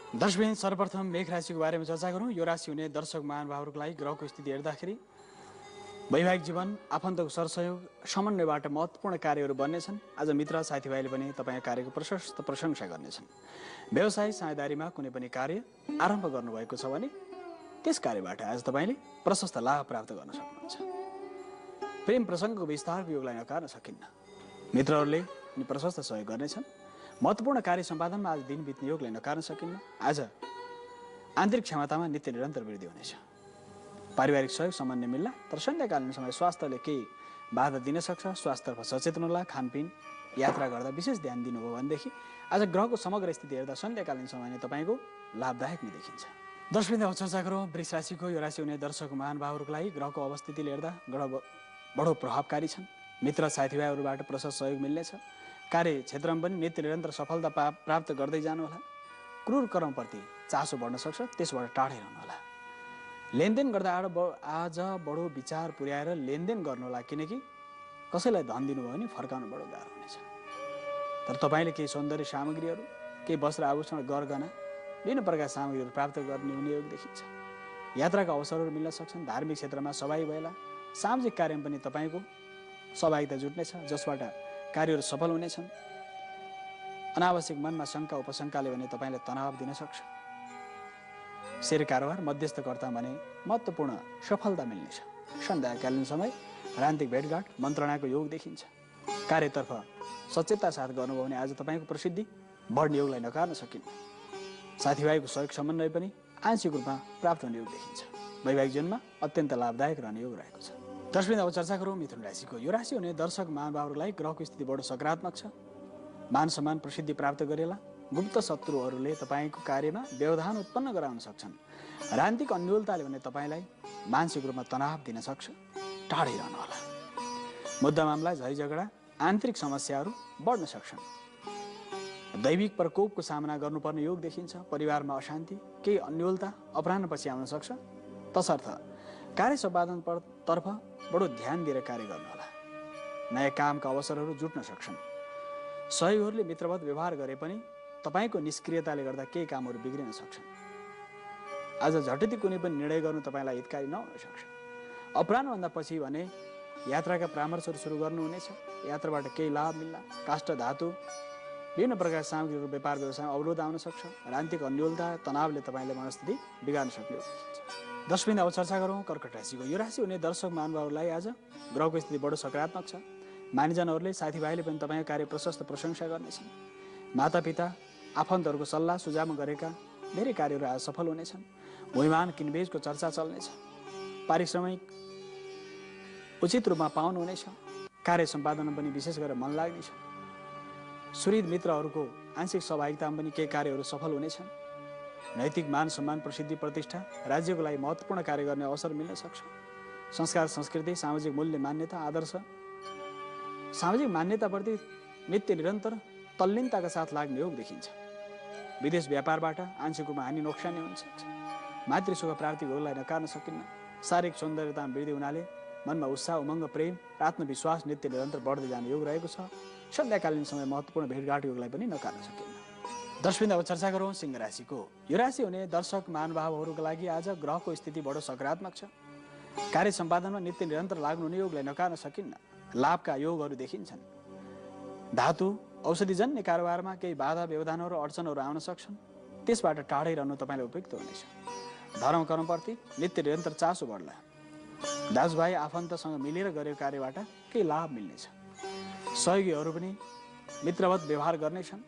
दर्शकवृन्द, सर्वप्रथम मेघ राशिको बारेमा चर्चा गरौँ। यो राशि हुने दर्शक महानुभावहरूको लागि ग्रहको स्थिति हेर्दाखेरि वैवाहिक जीवन, आफन्तको सरसहयोग, समन्वयबाट महत्त्वपूर्ण कार्यहरू बन्नेछन्। आज मित्र साथीभाइले पनि तपाईँको कार्यको प्रशस्त प्रशंसा गर्नेछन्। व्यवसाय साझेदारीमा कुनै पनि कार्य आरम्भ गर्नुभएको छ भने त्यस कार्यबाट आज तपाईँले प्रशस्त लाभ प्राप्त गर्न सक्नुहुन्छ। प्रेम प्रसङ्गको विस्तारको योगलाई नकार्न सकिन्न। मित्रहरूले पनि प्रशस्त सहयोग गर्नेछन्। महत्त्वपूर्ण कार्य सम्पादनमा आज दिन बित्ने योगलाई नकार्न सकिन्न। आज आन्तरिक क्षमतामा नित्य निरन्तर वृद्धि हुनेछ। पारिवारिक सहयोग सामान्य मिल्ला, तर सन्ध्याकालीन समय स्वास्थ्यले केही बाधा दिन सक्छ। स्वास्थ्यतर्फ सचेत हुनुहोला। खानपिन, यात्रा गर्दा विशेष ध्यान दिनुभयो भनेदेखि आज ग्रहको समग्र स्थिति हेर्दा सन्ध्याकालीन समय नै तपाईँको लाभदायक नै देखिन्छ। दर्शकवृन्द, अब चर्चा गरौँ वृष राशिको। यो राशि हुने दर्शक महानुभावहरूको लागि ग्रहको अवस्थितिले हेर्दा ग्रह बडो प्रभावकारी छन्। मित्र साथीभाइहरूबाट प्रशस्त सहयोग मिल्नेछ। कार्य क्षेत्रमा पनि नित्य निरन्तर सफलता प्राप्त गर्दै जानुहोला। क्रूर कर्मप्रति चासो बढ्न सक्छ, त्यसबाट टाढै रहनुहोला। लेनदेन गर्दा आज बडो विचार पुर्याएर लेनदेन गर्नुहोला, किनकि कसैलाई धन दिनुभयो भने फर्काउनु बडो गाह्रो हुनेछ। तर तपाईँले केही सौन्दर्य सामग्रीहरू, केही वस्त्र आभूषण, गरगहना, विभिन्न प्रकारका सामग्रीहरू प्राप्त गर्ने हुने योग देखिन्छ। यात्राका अवसरहरू मिल्न सक्छन्। धार्मिक क्षेत्रमा सहभागी भएला। सामाजिक कार्यमा पनि तपाईँको सहभागिता जुट्नेछ, जसबाट कार्यहरू सफल हुनेछन्। अनावश्यक मनमा शङ्का उपशङ्काले भने तपाईँले तनाव दिन सक्छ। शेयर कारोबार, मध्यस्थकर्ता भने महत्त्वपूर्ण सफलता मिल्नेछ। सन्ध्याकालीन समय राजनीतिक भेटघाट, मन्त्रणाको योग देखिन्छ। कार्यतर्फ सचेतता साथ गर्नुभयो भने आज तपाईँको प्रसिद्धि बढ्ने योगलाई नकार्न सकिन्न। साथीभाइको सहयोग समन्वय पनि आंशिक रूपमा प्राप्त हुने योग देखिन्छ। वैवाहिक जीवनमा अत्यन्त लाभदायक रहने योग रहेको छ। दर्शकवृन्द, अब चर्चा गरौँ मिथुन राशिको। यो राशि हुने दर्शक महानुभावहरूलाई ग्रहको स्थिति बडो सकारात्मक छ। मान सम्मान प्रसिद्धि प्राप्त गरेला। गुप्त शत्रुहरूले तपाईँको कार्यमा व्यवधान उत्पन्न गराउन सक्छन्। राजनीतिक अन्योलताले भने तपाईँलाई मानसिक रूपमा तनाव दिन सक्छ। टाढै रहनुहोला। मुद्दा मामला, झै झगडा, आन्तरिक समस्याहरू बढ्न सक्छन्। दैविक प्रकोपको सामना गर्नुपर्ने योग देखिन्छ। परिवारमा अशान्ति, केही अन्योलता अपराह्नपछि आउन सक्छ। तसर्थ कार्य सम्पादनतर्फ बडो ध्यान दिएर कार्य गर्नुहोला। नयाँ कामका अवसरहरू जुट्न सक्छन्। सहयोगीहरूले मित्रवत व्यवहार गरे पनि तपाईँको निष्क्रियताले गर्दा केही कामहरू बिग्रिन सक्छन्। आज झटति कुनै पनि निर्णय गर्नु तपाईँलाई हितकारी नहुन सक्छ। अपराह्नभन्दा पछि भने यात्राका परामर्शहरू सुरु गर्नुहुनेछ। यात्राबाट केही लाभ मिल्ला। काष्ठ धातु, विभिन्न प्रकारका सामग्रीहरू व्यापार व्यवसायमा अवरोध आउन सक्छ। राजनीतिक अन्योलता, तनावले तपाईँले मनस्थिति बिगार्न सक्ने हो। दर्शकवृन्द, अब चर्चा गरौँ कर्कट राशिको। यो राशि हुने दर्शक महानुभावहरूलाई आज ग्रहको स्थिति बडो सकारात्मक छ। मानिजनहरूले, साथीभाइले पनि तपाईँको कार्य प्रशस्त प्रशंसा गर्नेछन्। मातापिता, आफन्तहरूको सल्लाह सुझावमा गरेका धेरै कार्यहरू आज सफल हुनेछन्। भूमिमान किनबेचको चर्चा चल्नेछ। पारिश्रमिक उचित रूपमा पाउनुहुनेछ। कार्य सम्पादनमा पनि विशेष गरेर मन लाग्नेछ। सुहृद मित्रहरूको आंशिक सहभागितामा पनि केही कार्यहरू सफल हुनेछन्। नैतिक मान सम्मान प्रसिद्धि प्रतिष्ठा, राज्यको लागि महत्त्वपूर्ण कार्य गर्ने अवसर मिल्न सक्छ। संस्कार संस्कृति, सामाजिक मूल्य मान्यता, आदर्श, सामाजिक मान्यताप्रति नित्य निरन्तर तल्लीनताका साथ लाग्ने योग देखिन्छ। विदेश व्यापारबाट आंशिक रूपमा हानि नोक्सानी हुन सक्छ। मातृसुख प्राप्तिको योगलाई नकार्न सकिन्न। शारीरिक सौन्दर्यतामा वृद्धि हुनाले मनमा उत्साह, उमङ्ग, प्रेम र आत्मविश्वास नित्य निरन्तर बढ्दै जाने योग रहेको छ। सन्ध्याकालीन समय महत्त्वपूर्ण भेटघाट योगलाई पनि नकार्न सकिन्न। दर्शकवृन्द, अब चर्चा गरौँ सिंह राशिको। यो राशि हुने दर्शक महानुभावहरूका लागि आज ग्रहको स्थिति बडो सकारात्मक छ। कार्य सम्पादनमा नित्य निरन्तर लाग्नुहुने योगलाई नकार्न सकिन्न। लाभका योगहरू देखिन्छन्। धातु, औषधिजन्य कारोबारमा केही बाधा व्यवधानहरू, अडचनहरू आउन सक्छन्। त्यसबाट टाढै रहनु तपाईँलाई उपयुक्त हुनेछ। धर्म कर्मप्रति नित्य निरन्तर चासो बढ्ला। दाजुभाइ आफन्तसँग मिलेर गरेको कार्यबाट केही लाभ मिल्नेछ। सहयोगीहरू पनि मित्रवत व्यवहार गर्नेछन्।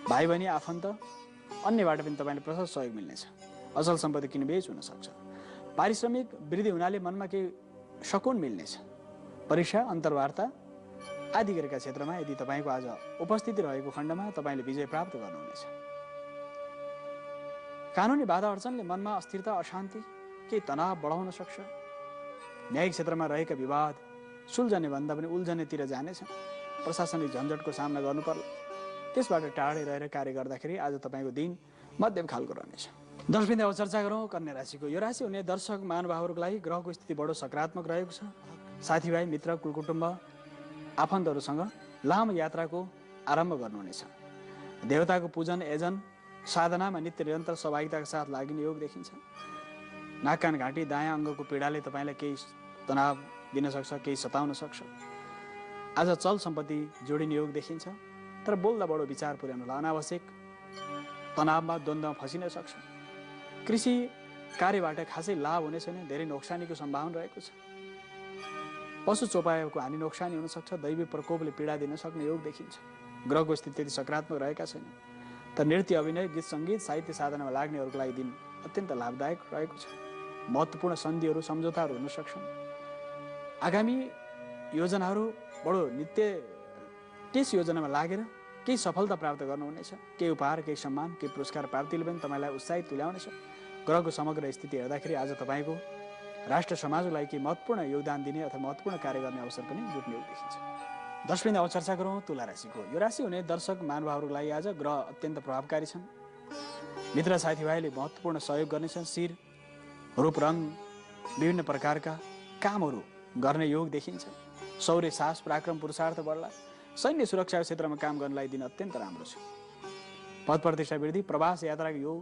भाइ बहिनी, आफन्त, अन्यबाट पनि तपाईँले प्रशस्त सहयोग मिल्नेछ। अचल सम्पत्ति किनबेच हुन सक्छ। पारिश्रमिक वृद्धि हुनाले मनमा केही सकुन मिल्नेछ। परीक्षा, अन्तर्वार्ता आदि गरेका क्षेत्रमा यदि तपाईँको आज उपस्थिति रहेको खण्डमा तपाईँले विजय प्राप्त गर्नुहुनेछ। कानुनी बाधा अडचनले मनमा अस्थिरता, अशान्ति, केही तनाव बढाउन सक्छ। न्यायिक क्षेत्रमा रहेका विवाद सुल्झने भन्दा पनि उल्झनेतिर जानेछ। प्रशासनिक झन्झटको सामना गर्नु पर्ला। त्यसबाट टाढै रहेर कार्य गर्दाखेरि आज तपाईँको दिन मध्यम खालको रहनेछ। दर्शकवृन्द, अब चर्चा गरौँ कन्या राशिको। यो राशि हुने दर्शक महानुभावहरूको लागि ग्रहको स्थिति बडो सकारात्मक रहेको छ। साथीभाइ, मित्र, कुलकुटुम्ब, आफन्तहरूसँग लामो यात्राको आरम्भ गर्नुहुनेछ। देवताको पूजन, यजन, साधनामा नित्य निरन्तर सहभागिताका साथ लागिने योग देखिन्छ। नाक कान घाँटी दायाँ अङ्गको पीडाले तपाईँलाई केही तनाव दिन सक्छ, केही सताउन सक्छ। आज चल सम्पत्ति जोडिने योग देखिन्छ, तर बोल्दा बडो विचार पुर्याउनुलाई अनावश्यक तनावमा द्वन्द्वमा फसिन सक्छ। कृषि कार्यबाट खासै लाभ हुने छैन, धेरै नोक्सानीको सम्भावना रहेको छ। पशु चोपाएको हानि नोक्सानी हुन सक्छ, दैवी प्रकोपले पीडा दिन सक्ने योग देखिन्छ। ग्रहको स्थिति त्यति सकारात्मक रहेका छैन, तर नृत्य, अभिनय, गीत सङ्गीत, साहित्य साधनामा लाग्नेहरूको लागि दिन अत्यन्त लाभदायक रहेको छ। महत्त्वपूर्ण सन्धिहरू, सम्झौताहरू हुन सक्छन्। आगामी योजनाहरू बडो नित्य त्यस योजनामा लागेर केही सफलता प्राप्त गर्नुहुनेछ। केही उपहार, केही सम्मान, केही पुरस्कार प्राप्तिले पनि तपाईँलाई उत्साहित तुल्याउनेछ। ग्रहको समग्र स्थिति हेर्दाखेरि आज तपाईँको राष्ट्र समाजको लागि केही महत्त्वपूर्ण योगदान दिने अथवा महत्त्वपूर्ण कार्य गर्ने अवसर पनि जुट्ने योग देखिन्छ। 10 बिन्दु अब चर्चा गरौँ तुला राशिको। यो राशि हुने दर्शक महानुभावहरूको लागि आज ग्रह अत्यन्त प्रभावकारी छन्। मित्र साथीभाइले महत्त्वपूर्ण सहयोग गर्नेछन्। शिर, रूप, रङ, विभिन्न प्रकारका कामहरू गर्ने योग देखिन्छ। शौर्य, साहस, पराक्रम, पुरुषार्थ बढ्ला। सैन्य सुरक्षाको क्षेत्रमा काम गर्नलाई दिन अत्यन्त राम्रो छ। पद प्रतिष्ठा वृद्धि, प्रवास यात्राको योग,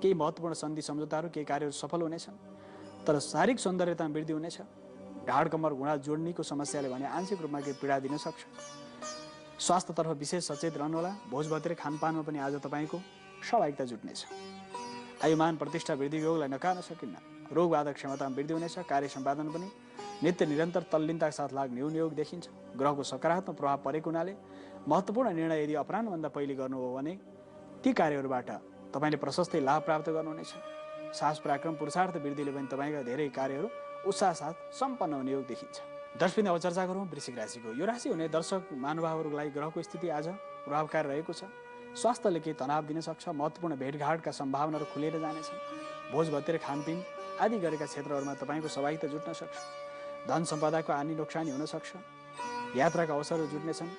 केही महत्त्वपूर्ण सन्धि सम्झौताहरू, केही कार्यहरू सफल हुनेछन्। तर शारीरिक सौन्दर्यतामा वृद्धि हुनेछ। ढाड कम्मर घुँडा जोड्नीको समस्याले भने आंशिक रूपमा केही पीडा दिन सक्छ। स्वास्थ्यतर्फ विशेष सचेत रहनुहोला। भोज भतेर खानपानमा पनि आज तपाईँको सहभागिता जुट्नेछ। आयुमान प्रतिष्ठा वृद्धिको योगलाई नकार्न सकिन्न। रोगबाधक क्षमतामा वृद्धि हुनेछ। कार्य सम्पादन पनि नित्य निरन्तर तल्लीनताका साथ लाग्ने योग देखिन्छ। ग्रहको सकारात्मक प्रभाव परेको हुनाले महत्त्वपूर्ण निर्णय यदि अपराह्नभन्दा पहिले गर्नुभयो भने ती कार्यहरूबाट तपाईँले प्रशस्तै लाभ प्राप्त गर्नुहुनेछ। साहस, पराक्रम, पुरुषार्थ वृद्धिले पनि तपाईँका धेरै कार्यहरू उत्साह साथ सम्पन्न हुने योग देखिन्छ। 10 बिन्दु अब चर्चा गरौँ वृश्चिक राशिको। यो राशि हुने दर्शक महानुभावहरूको लागि ग्रहको स्थिति आज प्रभावकारी रहेको छ। स्वास्थ्यले केही तनाव दिन सक्छ। महत्त्वपूर्ण भेटघाटका सम्भावनाहरू खुलेर जानेछन्। भोज भतेर खानपिन आदि गरेका क्षेत्रहरूमा तपाईँको सहभागिता जुट्न सक्छ। धन सम्पदाको हानि नोक्सानी हुन सक्छ। यात्राका अवसरहरू जुट्नेछन्।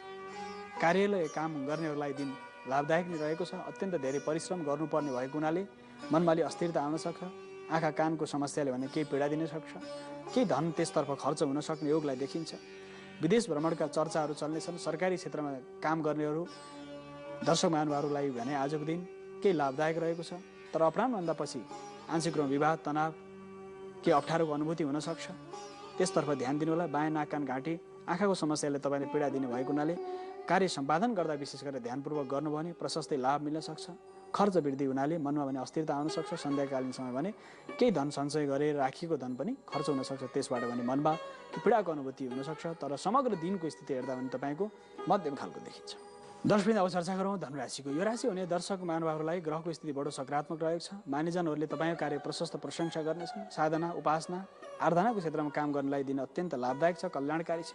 कार्यालय काम गर्नेहरूलाई दिन लाभदायक नै रहेको छ। अत्यन्त धेरै परिश्रम गर्नुपर्ने भएको हुनाले मनमा अलि अस्थिरता आउन सक्छ। आँखा कानको समस्याले भने केही पीडा दिन सक्छ। केही धन त्यसतर्फ खर्च हुन सक्ने योगलाई देखिन्छ। विदेश भ्रमणका चर्चाहरू चल्नेछन्। सरकारी क्षेत्रमा काम गर्नेहरू दर्शक महानुभावहरूलाई भने आजको दिन केही लाभदायक रहेको छ। तर अपराह्नभन्दा पछि आंशिक रूपमा विवाद, तनाव, केही अप्ठ्यारोको अनुभूति हुन सक्छ। त्यसतर्फ ध्यान दिनुहोला। बायाँ नाक कान घाँटी आँखाको समस्याले तपाईँले पीडा दिने भएको हुनाले कार्य सम्पादन गर्दा विशेष गरेर ध्यानपूर्वक गर्नुभयो भने प्रशस्तै लाभ मिल्न सक्छ। खर्च वृद्धि हुनाले मनमा भने अस्थिरता आउन सक्छ। सन्ध्याकालीन समय भने केही धन सञ्चय गरेर राखिएको धन पनि खर्च हुन सक्छ। त्यसबाट भने मनमा पीडाको अनुभूति हुन सक्छ। तर समग्र दिनको स्थिति हेर्दा भने तपाईँको मध्यम खालको देखिन्छ। 10 बिन्दु अब चर्चा गरौँ धनुराशिको। यो राशि हुने दर्शक महानुभावहरूलाई ग्रहको स्थिति बडो सकारात्मक रहेको छ। मानिसजनहरूले तपाईँको कार्य प्रशस्त प्रशंसा गर्नेछन्। साधना, उपासना, आराधनाको क्षेत्रमा काम गर्नलाई दिन अत्यन्त लाभदायक छ, कल्याणकारी छ।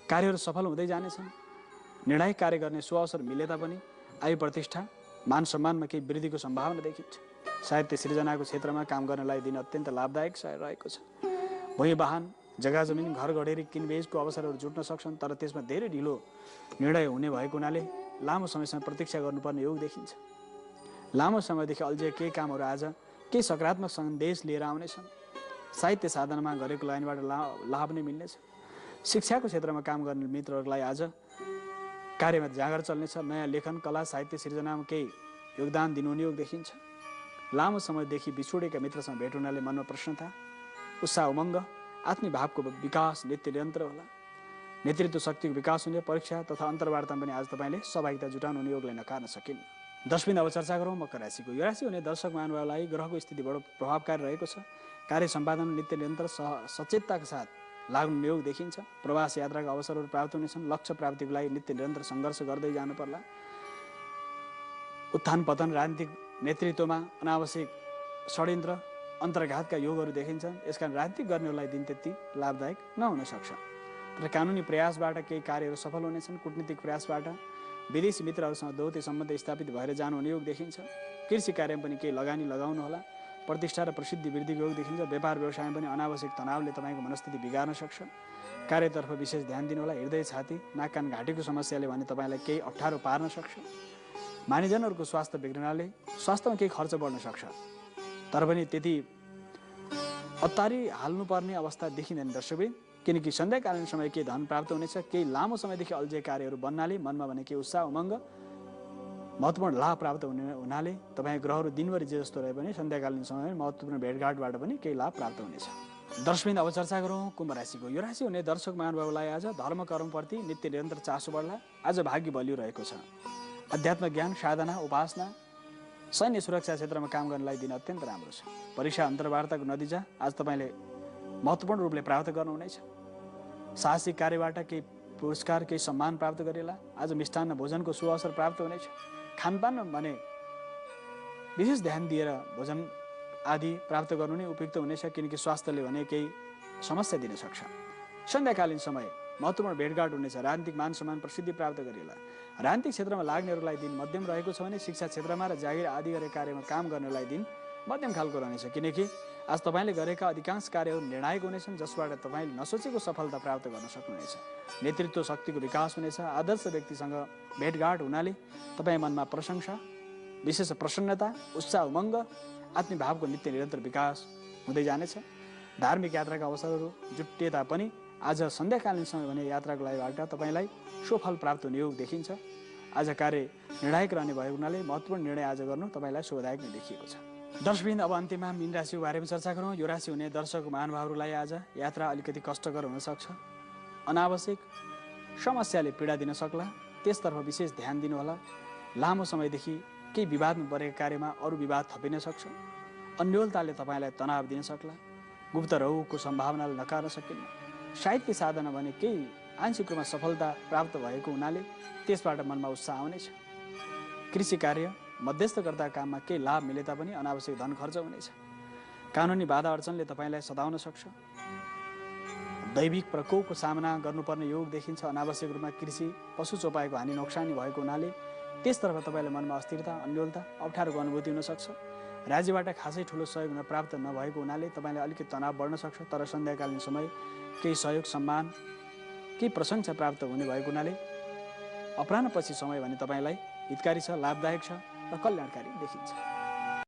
कार्यहरू सफल हुँदै जानेछन्। निर्णायक कार्य गर्ने सुअवसर मिले तापनि आयु प्रतिष्ठा, मान सम्मानमा केही वृद्धिको सम्भावना देखिन्छ। साहित्य सृजनाको क्षेत्रमा काम गर्नलाई दिन अत्यन्त लाभदायक रहेको छ। भूमि वाहन, जग्गा जमिन, घर घडेरी किनबेचको अवसरहरू जुट्न सक्छन्। तर त्यसमा धेरै ढिलो निर्णय हुने भएको हुनाले लामो समयसम्म प्रतीक्षा गर्नुपर्ने योग देखिन्छ। लामो समयदेखि अल्झिएका केही कामहरू आज केही सकारात्मक सन्देश लिएर आउनेछन्। साहित्य साधनामा गरेको लाइनबाट लाभ नै मिल्नेछ। शिक्षाको क्षेत्रमा काम गर्ने मित्रहरूलाई आज कार्यमा जाँगर चल्नेछ। नयाँ लेखन, कला, साहित्य सृजनामा केही योगदान दिनुहुने योग देखिन्छ। लामो समयदेखि बिछोडेका मित्रसँग भेट हुनाले मनमा प्रसन्नता, उत्साह, उमङ्ग, आत्मीय भावको विकास नित्य निरन्तर होला। नेतृत्व शक्तिको विकास हुने। परीक्षा तथा अन्तर्वार्तामा पनि आज तपाईँले सहभागिता जुटाउनु हुने योगलाई नकार्न सकिन्न। 10 बिन्दु अब चर्चा गरौँ मकर राशिको। यो राशि हुने दर्शक महानुभावलाई ग्रहको स्थिति बडो प्रभावकारी रहेको छ। कार्य सम्पादन नित्य निरन्तर सचेतताका साथ लाग्ने योग देखिन्छ। प्रवास यात्राका अवसरहरू प्राप्त हुनेछन्। लक्ष्य प्राप्तिको लागि नित्य निरन्तर सङ्घर्ष गर्दै जानु पर्ला। उत्थान पतन, राजनीतिक नेतृत्वमा अनावश्यक षड्यन्त्र, अन्तर्घातका योगहरू देखिन्छन्। यसकारण राजनीतिक गर्नेहरूलाई दिन त्यति लाभदायक नहुन सक्छ। तर कानुनी प्रयासबाट केही कार्यहरू सफल हुनेछन्। कूटनीतिक प्रयासबाट विदेशी मित्रहरूसँग दौत्य सम्बन्ध स्थापित भएर जानुहुने योग देखिन्छ। कृषि कार्यमा पनि केही लगानी लगाउनुहोला। प्रतिष्ठा र प्रसिद्धि वृद्धिको योग देखिन्छ। व्यापार व्यवसायमा पनि अनावश्यक तनावले तपाईँको मनस्थिति बिगार्न सक्छ। कार्यतर्फ विशेष ध्यान दिनुहोला। हृदय, छाती, नाक कान घाँटीको समस्याले भने तपाईँलाई केही अप्ठ्यारो पार्न सक्छ। मानिसजनहरूको स्वास्थ्य बिग्रनाले स्वास्थ्यमा केही खर्च बढ्न सक्छ। तर पनि त्यति अत्तारी हाल्नुपर्ने अवस्था देखिँदैन दर्शकले, किनकि सन्ध्याकालीन समय केही धन प्राप्त हुनेछ। केही लामो समयदेखि अल्झिएका कार्यहरू बन्नाले मनमा भने केही उत्साह, उमङ्ग महत्त्वपूर्ण लाभ प्राप्त हुनाले तपाईँ ग्रहहरू दिनभरि जे जस्तो रहे पनि सन्ध्याकालीन समयमा महत्त्वपूर्ण भेटघाटबाट पनि केही लाभ प्राप्त हुनेछ। दर्शकवृन्द, अब चर्चा गरौँ कुम्भ राशिको। यो राशि हुने दर्शक महानुभावलाई आज धर्म कर्मप्रति नित्य निरन्तर चासो बढ्ला। आज भाग्य बलियो रहेको छ। अध्यात्म ज्ञान, साधना, उपासना, सैन्य सुरक्षा क्षेत्रमा काम गर्नलाई दिन अत्यन्त राम्रो छ। परीक्षा अन्तर्वार्ताको नतिजा आज तपाईँले महत्त्वपूर्ण रूपले प्राप्त गर्नुहुनेछ। साहसिक कार्यबाट केही पुरस्कार, केही सम्मान प्राप्त गरेला। आज मिष्टान्न भोजनको सुअवसर प्राप्त हुनेछ। खानपानमा भने विशेष ध्यान दिएर भोजन आदि प्राप्त गर्नु नै उपयुक्त हुनेछ, किनकि स्वास्थ्यले भने केही समस्या दिन सक्छ। सन्ध्याकालीन समय महत्त्वपूर्ण भेटघाट हुनेछ। राजनीतिक मान सम्मान प्रसिद्धि प्राप्त गरिएला। राजनीतिक क्षेत्रमा लाग्नेहरूलाई दिन मध्यम रहेको छ भने शिक्षा क्षेत्रमा र जागिर आदि गरेका कार्यमा काम गर्नेलाई दिन मध्यम खालको रहनेछ, किनकि आज तपाईँले गरेका अधिकांश कार्यहरू निर्णायक हुनेछन्, जसबाट तपाईँले नसोचेको सफलता प्राप्त गर्न सक्नुहुनेछ। नेतृत्व शक्तिको विकास हुनेछ। आदर्श व्यक्तिसँग भेटघाट हुनाले तपाईँ मनमा प्रशंसा, विशेष प्रसन्नता, उत्साह, उमङ्ग, आत्मभावको नित्य निरन्तर विकास हुँदै जानेछ। धार्मिक यात्राका अवसरहरू जुटिए तापनि आज सन्ध्याकालीन समय भने यात्राको लागिबाट तपाईँलाई सुफल प्राप्त हुने योग देखिन्छ। आज कार्य निर्णायक रहने भएको हुनाले महत्त्वपूर्ण निर्णय आज गर्नु तपाईँलाई शुभदायक नै देखिएको छ। दर्शकवृन्द, अब अन्त्यमा मीन राशिको बारेमा चर्चा गरौँ। यो राशि हुने दर्शक महानुभावहरूलाई आज यात्रा अलिकति कष्टकर हुन सक्छ। अनावश्यक समस्याले पीडा दिन सक्ला, त्यसतर्फ विशेष ध्यान दिनुहोला। लामो समयदेखि केही विवादमा परेका कार्यमा अरू विवाद थपिन सक्छ। अन्योलताले तपाईँलाई तनाव दिन सक्ला। गुप्त रोगको सम्भावनाले नकार्न सकिन्न। साहित्य साधना भने केही आंशिक रूपमा सफलता प्राप्त भएको हुनाले त्यसबाट मनमा उत्साह आउनेछ। कृषि कार्य, मध्यस्थकर्ता काममा केही लाभ मिले तापनि अनावश्यक धन खर्च हुनेछ। कानुनी बाधा अडचनले तपाईँलाई सताउन सक्छ। दैविक प्रकोपको सामना गर्नुपर्ने योग देखिन्छ। अनावश्यक रूपमा कृषि, पशु चोपाएको हानि नोक्सानी भएको हुनाले त्यसतर्फ तपाईँलाई मनमा अस्थिरता, अन्योलता, अप्ठ्यारोको अनुभूति हुनसक्छ। राज्यबाट खासै ठुलो सहयोग प्राप्त नभएको हुनाले तपाईँलाई अलिकति तनाव बढ्न सक्छ। तर सन्ध्याकालीन समय केही सहयोग, सम्मान, केही प्रशंसा प्राप्त हुने भएको हुनाले अपराह्नपछि समय भने तपाईँलाई हितकारी छ, लाभदायक छ र कल्याणकारी देखिन्छ।